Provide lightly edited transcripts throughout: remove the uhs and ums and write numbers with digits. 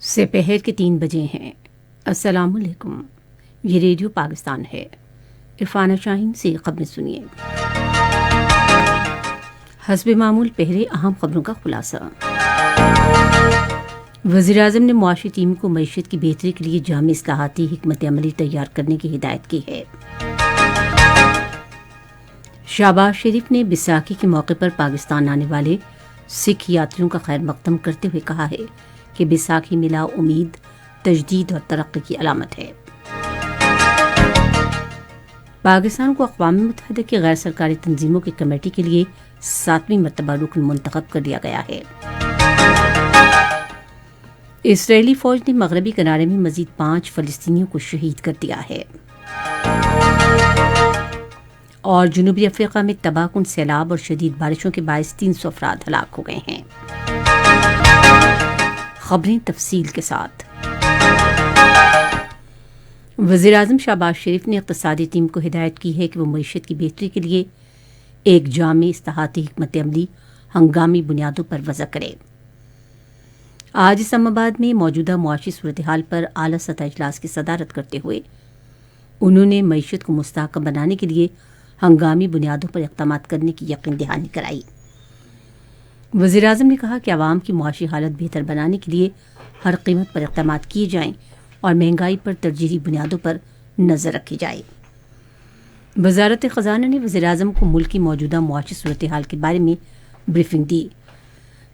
سے پہر کے 3 بجے ہیں۔ السلام علیکم، یہ ریڈیو پاکستان ہے۔ عرفانہ شاہین سے خبریں سنیے۔ حسب معمول پہلے اہم خبروں کا خلاصہ۔ وزیراعظم نے معاشی ٹیم کو معیشت کی بہتری کے لیے جامع اصلاحاتی حکمت عملی تیار کرنے کی ہدایت کی ہے۔ شہباز شریف نے بیساکھی کے موقع پر پاکستان آنے والے سکھ یاتریوں کا خیر مقدم کرتے ہوئے کہا ہے کہ بیساکھی میلہ امید، تجدید اور ترقی کی علامت ہے۔ پاکستان کو اقوام متحدہ کی غیر سرکاری تنظیموں کی کمیٹی کے لیے 7ویں مرتبہ رکن منتخب کر لیا گیا ہے۔ اسرائیلی فوج نے مغربی کنارے میں مزید 5 فلسطینیوں کو شہید کر دیا ہے۔ اور جنوبی افریقہ میں تباہ کن سیلاب اور شدید بارشوں کے باعث 300 افراد ہلاک ہو گئے ہیں۔ خبریں تفصیل کے ساتھ۔ وزیراعظم شہباز شریف نے اقتصادی ٹیم کو ہدایت کی ہے کہ وہ معیشت کی بہتری کے لیے ایک جامع اصلاحاتی حکمت عملی ہنگامی بنیادوں پر وضع کرے۔ آج اسلام آباد میں موجودہ معاشی صورتحال پر اعلیٰ سطح اجلاس کی صدارت کرتے ہوئے انہوں نے معیشت کو مستحکم بنانے کے لیے ہنگامی بنیادوں پر اقدامات کرنے کی یقین دہانی کرائی۔ وزیراعظم نے کہا کہ عوام کی معاشی حالت بہتر بنانے کے لیے ہر قیمت پر اقدامات کیے جائیں اور مہنگائی پر ترجیحی بنیادوں پر نظر رکھی جائے۔ وزارت خزانہ نے وزیراعظم کو ملک کی موجودہ معاشی صورتحال کے بارے میں بریفنگ دی۔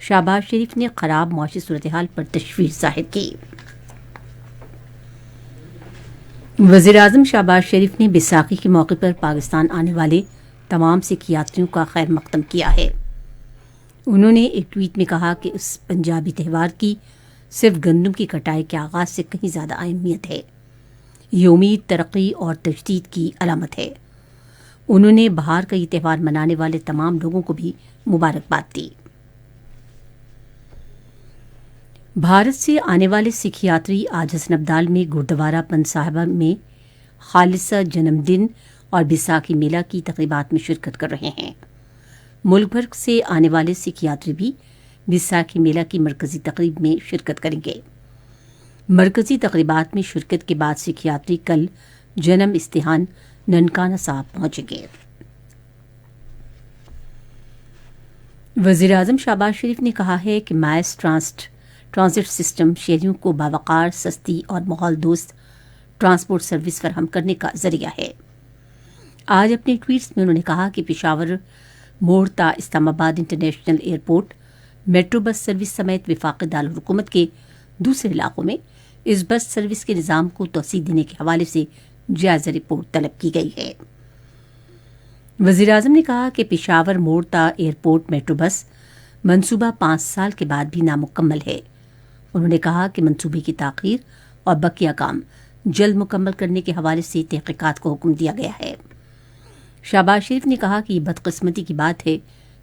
شہباز شریف نے خراب معاشی صورتحال پر تشویش ظاہر کی۔ وزیراعظم شہباز شریف نے بیساکھی کے موقع پر پاکستان آنے والے تمام سکھ یاتریوں کا خیر مقدم کیا ہے۔ انہوں نے ایک ٹویٹ میں کہا کہ اس پنجابی تہوار کی صرف گندم کی کٹائی کے آغاز سے کہیں زیادہ اہمیت ہے۔ یہ امید، ترقی اور تجدید کی علامت ہے۔ انہوں نے بہار کا یہ تہوار منانے والے تمام لوگوں کو بھی مبارکباد دی۔ بھارت سے آنے والے سکھ یاتری آج حسن ابدال میں گردوارہ پنت صاحبہ میں خالصہ جنم دن اور بیساکھی میلہ کی تقریبات میں شرکت کر رہے ہیں۔ ملک بھر سے آنے والے سکھ یاتری بھی بیساکھی میلہ کی مرکزی تقریب میں شرکت کریں گے۔ مرکزی تقریبات میں شرکت کے بعد سکھ یاتری کل جنم استھان ننکانہ صاحب پہنچیں گے۔ وزیراعظم شہباز شریف نے کہا ہے کہ ماس ٹرانزٹ سسٹم شہریوں کو باوقار، سستی اور ماحول دوست ٹرانسپورٹ سروس فراہم کرنے کا ذریعہ ہے۔ آج اپنے ٹویٹس میں انہوں نے کہا کہ پشاور موڑ تا اسلام آباد international airport metro bus service سمیت وفاقی دارالحکومت کے دوسرے علاقوں میں اس بس سروس کے نظام کو توسیع دینے کے حوالے سے جائزہ رپورٹ طلب کی گئی ہے۔ وزیراعظم نے کہا کہ پشاور موڑ تا ایئرپورٹ میٹرو بس منصوبہ 5 سال کے بعد بھی نامکمل ہے۔ انہوں نے کہا کہ منصوبے کی تاخیر اور بقیہ کام جلد مکمل کرنے کے حوالے سے تحقیقات کو حکم دیا گیا ہے۔ شہباز شریف نے کہا کہ یہ بدقسمتی کی بات ہے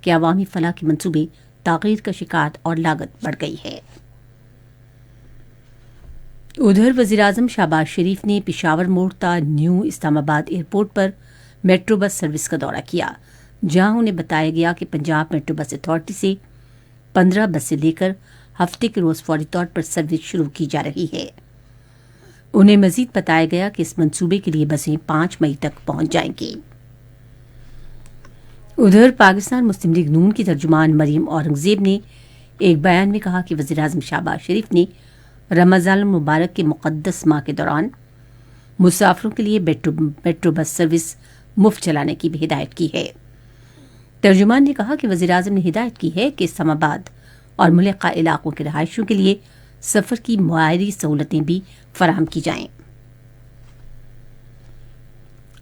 کہ عوامی فلاح کے منصوبے تاخیر کا شکار اور لاگت بڑھ گئی ہے۔ ادھر وزیراعظم شہباز شریف نے پشاور موڑ تا نیو اسلام آباد ایئرپورٹ پر میٹرو بس سروس کا دورہ کیا، جہاں انہیں بتایا گیا کہ پنجاب میٹرو بس اتھارٹی سے 15 بسیں لے کر ہفتے کے روز فوری طور پر سروس شروع کی جا رہی ہے۔ انہیں مزید بتایا گیا کہ اس منصوبے کے لیے بسیں 5 مئی تک پہنچ جائیں گی۔ ادھر پاکستان مسلم لیگ نون کی ترجمان مریم اورنگزیب نے ایک بیان میں کہا کہ وزیراعظم شہباز شریف نے رمضان المبارک کے مقدس ماہ کے دوران مسافروں کے لیے میٹرو بس سروس مفت چلانے کی بھی ہدایت کی ہے۔ ترجمان نے کہا کہ وزیراعظم نے ہدایت کی ہے کہ اسلام آباد اور ملحقہ علاقوں کے رہائشیوں کے لیے سفر کی معیاری سہولتیں بھی فراہم کی جائیں۔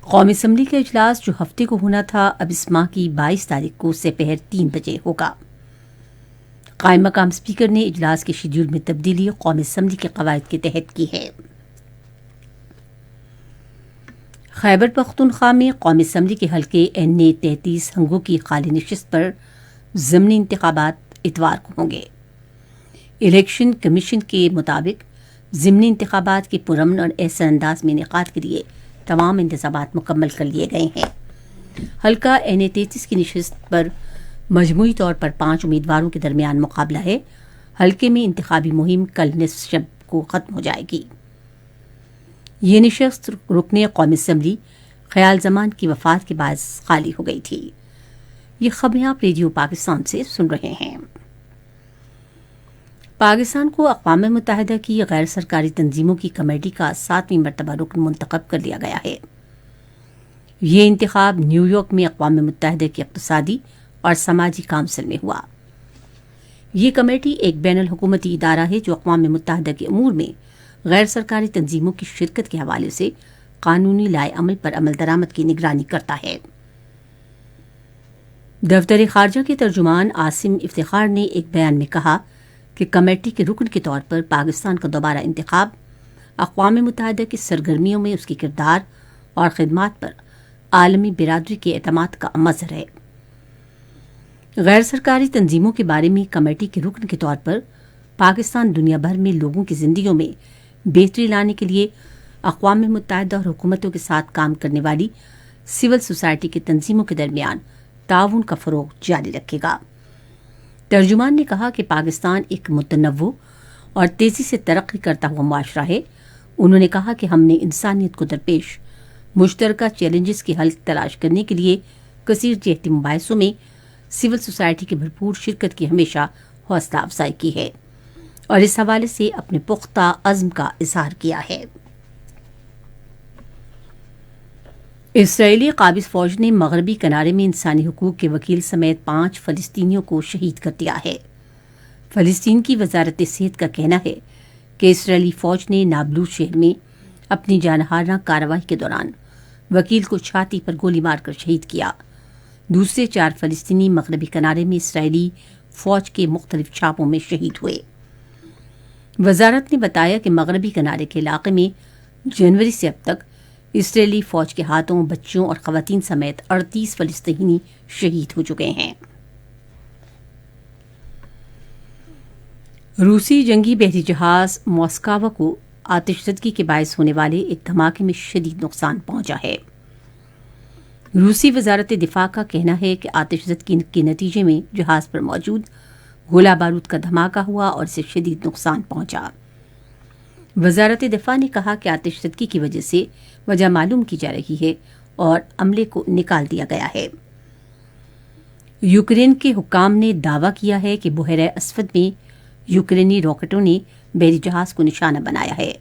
قومی اسمبلی کا اجلاس جو ہفتے کو ہونا تھا اب اس ماہ کی 22 تاریخ کو سپہر 3 بجے ہوگا۔ قائم مقام اسپیکر نے اجلاس کے شیڈول میں تبدیلی قومی اسمبلی کے قواعد کے تحت کی ہے۔ خیبر پختونخوا میں قومی اسمبلی کے حلقے NA 33 ہنگو کی خالی نشست پر ضمنی انتخابات اتوار کو ہوں گے۔ الیکشن کمیشن کے مطابق ضمنی انتخابات کے پرامن اور احسن انداز میں انعقاد کے لیے تمام انتظامات مکمل کر لیے گئے ہیں۔ حلقہ NA 33 کی نشست پر مجموعی طور پر 5 امیدواروں کے درمیان مقابلہ ہے۔ حلقے میں انتخابی مہم کل نصف شب کو ختم ہو جائے گی۔ یہ نشست رکن قومی اسمبلی خیال زمان کی وفات کے باعث خالی ہو گئی تھی۔ یہ خبریں آپ ریڈیو پاکستان سے سن رہے ہیں۔ پاکستان کو اقوام متحدہ کی غیر سرکاری تنظیموں کی کمیٹی کا 7ویں مرتبہ رکن منتخب کر لیا گیا ہے۔ یہ انتخاب نیو یارک میں اقوام متحدہ کی اقتصادی اور سماجی کونسل میں ہوا۔ یہ کمیٹی ایک بین الحکومتی ادارہ ہے جو اقوام متحدہ کے امور میں غیر سرکاری تنظیموں کی شرکت کے حوالے سے قانونی لائے عمل پر عمل درآمد کی نگرانی کرتا ہے۔ دفتر خارجہ کے ترجمان عاصم افتخار نے ایک بیان میں کہا کہ کمیٹی کے رکن کے طور پر پاکستان کا دوبارہ انتخاب اقوام متحدہ کی سرگرمیوں میں اس کے کردار اور خدمات پر عالمی برادری کے اعتماد کا مظہر ہے۔ غیر سرکاری تنظیموں کے بارے میں کمیٹی کے رکن کے طور پر پاکستان دنیا بھر میں لوگوں کی زندگیوں میں بہتری لانے کے لیے اقوام متحدہ اور حکومتوں کے ساتھ کام کرنے والی سول سوسائٹی کی تنظیموں کے درمیان تعاون کا فروغ جاری رکھے گا۔ ترجمان نے کہا کہ پاکستان ایک متنوع اور تیزی سے ترقی کرتا ہوا معاشرہ ہے۔ انہوں نے کہا کہ ہم نے انسانیت کو درپیش مشترکہ چیلنجز کی حل تلاش کرنے کے لیے کثیر جہتی مباحثوں میں سول سوسائٹی کی بھرپور شرکت کی ہمیشہ حوصلہ افزائی کی ہے اور اس حوالے سے اپنے پختہ عزم کا اظہار کیا ہے۔ اسرائیلی قابض فوج نے مغربی کنارے میں انسانی حقوق کے وکیل سمیت 5 فلسطینیوں کو شہید کر دیا ہے۔ فلسطین کی وزارت صحت کا کہنا ہے کہ اسرائیلی فوج نے نابلوز شہر میں اپنی جانحالہ کارروائی کے دوران وکیل کو چھاتی پر گولی مار کر شہید کیا۔ دوسرے 4 فلسطینی مغربی کنارے میں اسرائیلی فوج کے مختلف چھاپوں میں شہید ہوئے۔ وزارت نے بتایا کہ مغربی کنارے کے علاقے میں جنوری سے اب تک اسرائیلی فوج کے ہاتھوں بچوں اور خواتین سمیت 38 فلسطینی شہید ہو چکے ہیں۔ روسی جنگی بحری جہاز موسکوا کو آتش زدگی کے باعث ہونے والے ایک دھماکے میں شدید نقصان پہنچا ہے۔ روسی وزارت دفاع کا کہنا ہے کہ آتش زدگی کے نتیجے میں جہاز پر موجود گولہ بارود کا دھماکہ ہوا اور اسے شدید نقصان پہنچا۔ وزارت دفاع نے کہا کہ آتش زدگی کی وجہ سے وجہ معلوم کی جا رہی ہے اور عملے کو نکال دیا گیا ہے۔ یوکرین کے حکام نے دعویٰ کیا ہے کہ بحیرہ اسود میں یوکرینی راکٹوں نے بحری جہاز کو نشانہ بنایا ہے۔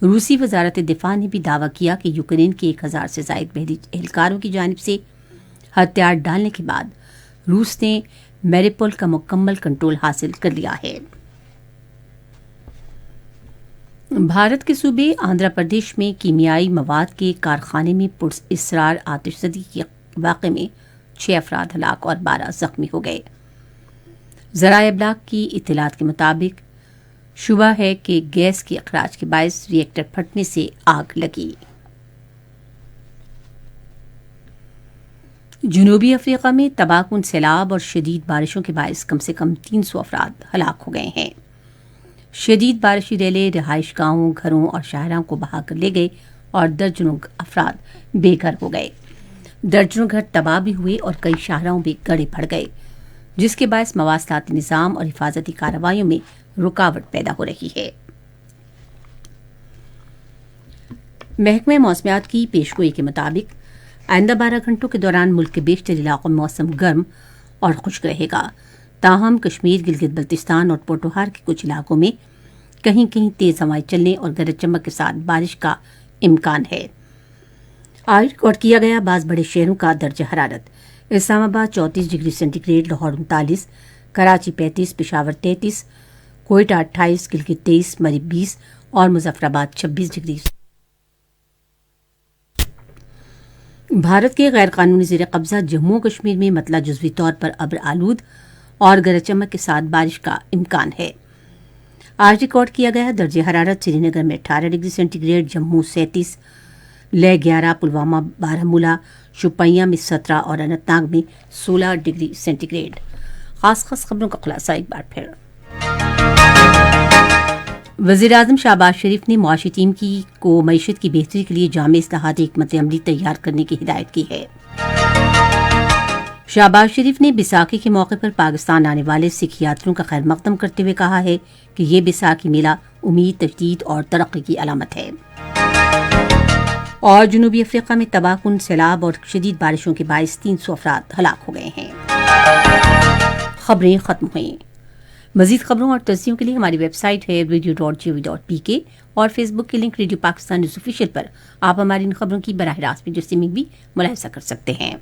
روسی وزارت دفاع نے بھی دعویٰ کیا کہ یوکرین کے 1000 سے زائد بحری اہلکاروں کی جانب سے ہتھیار ڈالنے کے بعد روس نے میریپول کا مکمل کنٹرول حاصل کر لیا ہے۔ بھارت کے صوبے آندھرا پردیش میں کیمیائی مواد کے کارخانے میں پراسرار آتش زدگی کے واقعے میں 6 افراد ہلاک اور 12 زخمی ہو گئے۔ ذرائع ابلاغ کی اطلاعات کے مطابق شبہ ہے کہ گیس کے اخراج کے باعث ری ایکٹر پھٹنے سے آگ لگی۔ جنوبی افریقہ میں تباہ کن سیلاب اور شدید بارشوں کے باعث کم سے کم 300 افراد ہلاک ہو گئے ہیں۔ شدید بارشی ریلیں رہائش گاہوں، گھروں اور شاہراہوں کو بہا کر لے گئے اور درجنوں افراد بے گھر ہو گئے۔ درجنوں گھر تباہ بھی ہوئے اور کئی شاہراہوں میں گڑھے پڑ گئے، جس کے باعث مواصلاتی نظام اور حفاظتی کارروائیوں میں رکاوٹ پیدا ہو رہی ہے۔ محکمہ موسمیات کی پیشگوئی کے مطابق آئندہ 12 گھنٹوں کے دوران ملک کے بیشتر علاقوں میں موسم گرم اور خشک رہے گا، تاہم کشمیر، گلگت بلتستان اور پوٹوہار کے کچھ علاقوں میں کہیں کہیں تیز ہوائیں چلنے اور گرج چمک کے ساتھ بارش کا امکان ہے۔ آج ریکارڈ کیا گیا بعض بڑے شہروں کا درجہ حرارت: Islamabad 34 degree centigrade, Lahore 39، Karachi 35، Peshawar 33، Quetta 28، Gilgit 23، Murree 20 اور مظفر آباد 26 ڈگری۔ بھارت کے غیر قانونی زیر قبضہ جموں و کشمیر میں مطلع جزوی طور پر ابر آلود اور گرج چمک کے ساتھ بارش کا امکان ہے۔ آج ریکارڈ کیا گیا درجہ حرارت: سری نگر میں 18 ڈگری سینٹی گریڈ، جموں 37، لے 11، پلوامہ، بارہمولہ، شوپیاں میں 17 اور اننت ناگ میں 16 ڈگری سینٹی گریڈ۔ خاص خبروں کا خلاصہ ایک بار پھر۔ وزیراعظم شہباز شریف نے معاشی ٹیم کو معیشت کی بہتری کے لیے جامع اصلاحاتی حکمت عملی تیار کرنے کی ہدایت کی ہے۔ شہباز شریف نے بیساکھی کے موقع پر پاکستان آنے والے سکھ یاتریوں کا خیر مقدم کرتے ہوئے کہا ہے کہ یہ بیساکھی میلہ امید، تجدید اور ترقی کی علامت ہے۔ اور جنوبی افریقہ میں تباہ کن سیلاب اور شدید بارشوں کے باعث 300 افراد ہلاک ہو گئے ہیں۔ خبریں ختم ہوئیں۔ مزید خبروں اور تجزیوں کے لیے ہماری ویب سائٹ ہے radio.gov.pk اور فیس بک کے link radio Pakistan news official پر آپ ہماری ان خبروں کی براہ راست ویڈیو اسٹریمنگ بھی ملاحظہ کر سکتے ہیں۔